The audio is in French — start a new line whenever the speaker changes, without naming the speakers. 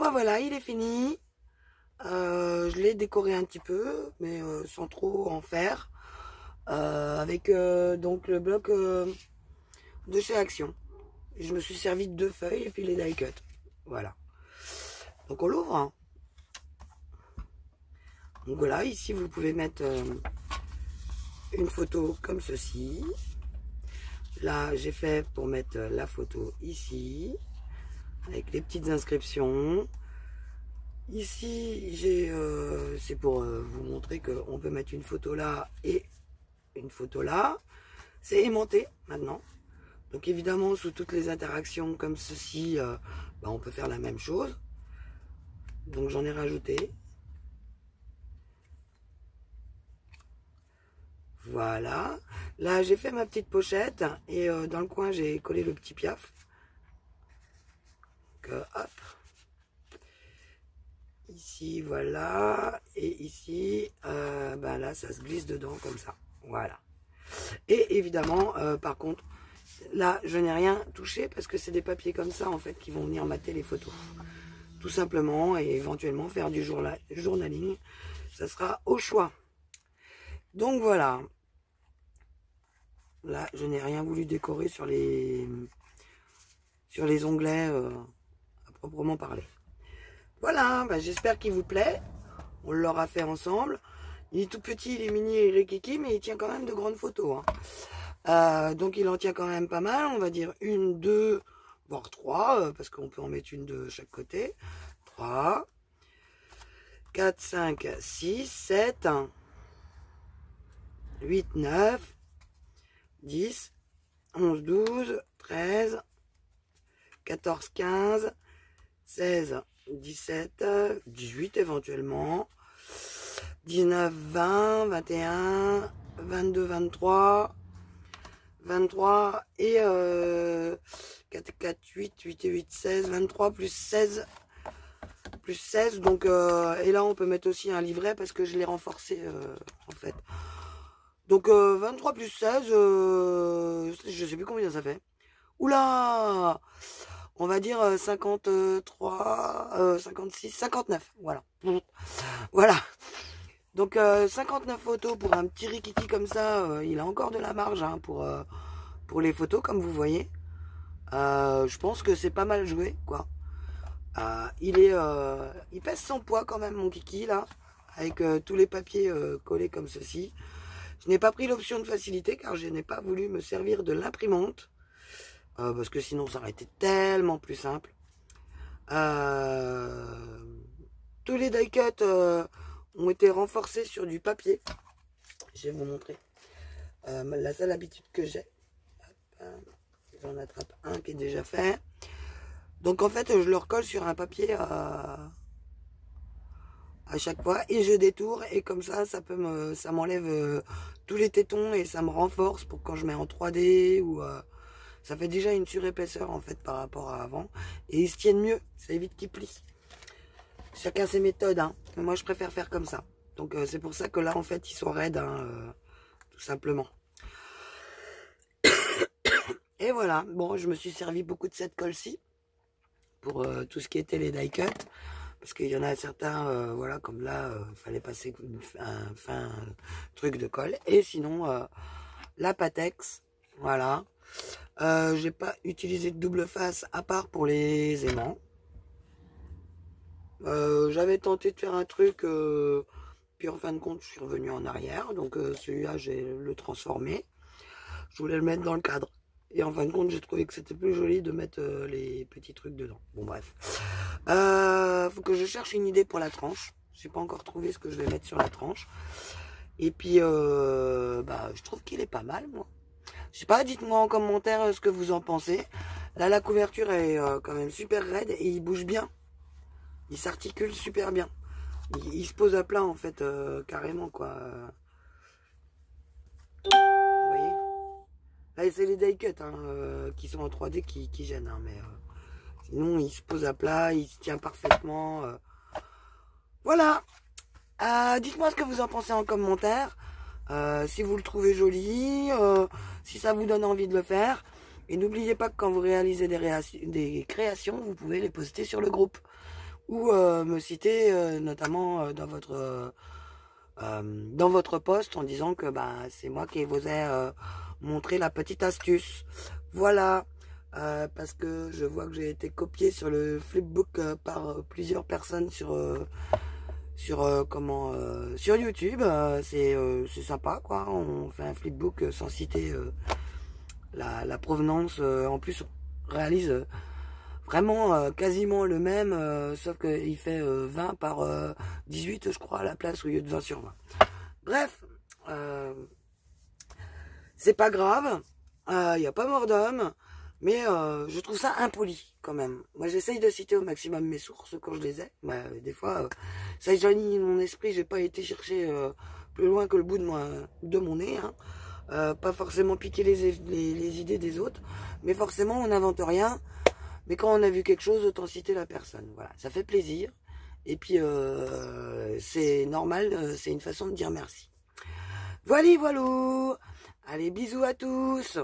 bah voilà, il est fini. Je l'ai décoré un petit peu, mais sans trop en faire. Avec donc le bloc de chez Action. Je me suis servi de 2 feuilles et puis les die cut. Voilà. Donc on l'ouvre. Hein. Donc voilà, ici vous pouvez mettre une photo comme ceci. Là, j'ai fait pour mettre la photo ici, avec les petites inscriptions. Ici, c'est pour vous montrer qu'on peut mettre une photo là et une photo là. C'est aimanté maintenant. Donc évidemment, sous toutes les interactions comme ceci, on peut faire la même chose. Donc j'en ai rajouté. Voilà. Là, j'ai fait ma petite pochette et dans le coin, j'ai collé le petit Piaf. Donc, hop. Ici, voilà. Et ici, là, ça se glisse dedans comme ça. Voilà. Et évidemment, par contre, là, je n'ai rien touché parce que c'est des papiers comme ça, en fait, qui vont venir mater les photos. Tout simplement, et éventuellement faire du journaling. Ça sera au choix. Donc, voilà. Là, je n'ai rien voulu décorer sur les onglets à proprement parler. Voilà, j'espère qu'il vous plaît. On l'aura fait ensemble. Il est tout petit, il est mini, il est kiki, mais il tient quand même de grandes photos. Hein. Donc il en tient quand même pas mal, on va dire 1, 2, voire 3, parce qu'on peut en mettre une de chaque côté. 3, 4, 5, 6, 7, 8, 9, 10, 11, 12, 13, 14, 15, 16, 17, 18 éventuellement, 19, 20, 21, 22, 23, 23 et 4, 4, 8, 8 et 8, 16, 23 plus 16, donc et là on peut mettre aussi un livret parce que je l'ai renforcé en fait. Donc 23 plus 16, je sais plus combien ça fait. Oula! On va dire 53, 56, 59, voilà. Voilà. Donc 59 photos pour un petit rikiki comme ça, il a encore de la marge hein, pour les photos comme vous voyez. Je pense que c'est pas mal joué quoi. Il pèse son poids quand même mon kiki là, avec tous les papiers collés comme ceci. Je n'ai pas pris l'option de facilité car je n'ai pas voulu me servir de l'imprimante. Parce que sinon ça aurait été tellement plus simple. Tous les die cuts ont été renforcés sur du papier. Je vais vous montrer la seule habitude que j'ai. J'en attrape un qui est déjà fait. Donc en fait je le recolle sur un papier à chaque fois et je détourne et comme ça ça m'enlève tous les tétons et ça me renforce pour quand je mets en 3D ou ça fait déjà une surépaisseur en fait par rapport à avant. Et ils se tiennent mieux, ça évite qu'ils plient. Chacun ses méthodes, hein. Mais moi je préfère faire comme ça. Donc c'est pour ça que là en fait ils sont raides, hein, tout simplement. Et voilà, bon je me suis servi beaucoup de cette colle-ci pour tout ce qui était les die cut. Parce qu'il y en a certains, voilà, comme là, il fallait passer un fin truc de colle. Et sinon, la Patex, voilà. J'ai pas utilisé de double face à part pour les aimants. J'avais tenté de faire un truc, puis en fin de compte, je suis revenu en arrière. Donc celui-là, j'ai le transformé. Je voulais le mettre dans le cadre. Et en fin de compte, j'ai trouvé que c'était plus joli de mettre les petits trucs dedans. Bon, bref. Faut que je cherche une idée pour la tranche. J'ai pas encore trouvé ce que je vais mettre sur la tranche. Et puis, je trouve qu'il est pas mal, moi. Je sais pas, dites-moi en commentaire ce que vous en pensez. Là, la couverture est quand même super raide et il bouge bien. Il s'articule super bien. Il se pose à plat, en fait, carrément, quoi. Vous voyez? Là, c'est les die cuts hein, qui sont en 3D qui gênent. Hein, mais sinon, il se pose à plat, il se tient parfaitement. Voilà. Dites-moi ce que vous en pensez en commentaire. Si vous le trouvez joli, si ça vous donne envie de le faire. Et n'oubliez pas que quand vous réalisez des créations, vous pouvez les poster sur le groupe. ou me citer notamment dans votre post en disant que bah, c'est moi qui vous ai montré la petite astuce. Voilà, parce que je vois que j'ai été copié sur le flipbook par plusieurs personnes sur sur YouTube. C'est sympa quoi, on fait un flipbook sans citer la provenance. En plus on réalise vraiment quasiment le même, sauf qu'il fait 20 par 18 je crois à la place au lieu de 20 sur 20. Bref, c'est pas grave, il n'y a pas mort d'homme, mais je trouve ça impoli quand même. Moi j'essaye de citer au maximum mes sources quand je les ai, mais des fois ça jaunit mon esprit, j'ai pas été chercher plus loin que le bout de mon nez, hein. Pas forcément piquer les idées des autres, mais forcément on n'invente rien. Mais quand on a vu quelque chose, autant citer la personne. Voilà, ça fait plaisir. Et puis, c'est normal, c'est une façon de dire merci. Voilà, voilà. Allez, bisous à tous.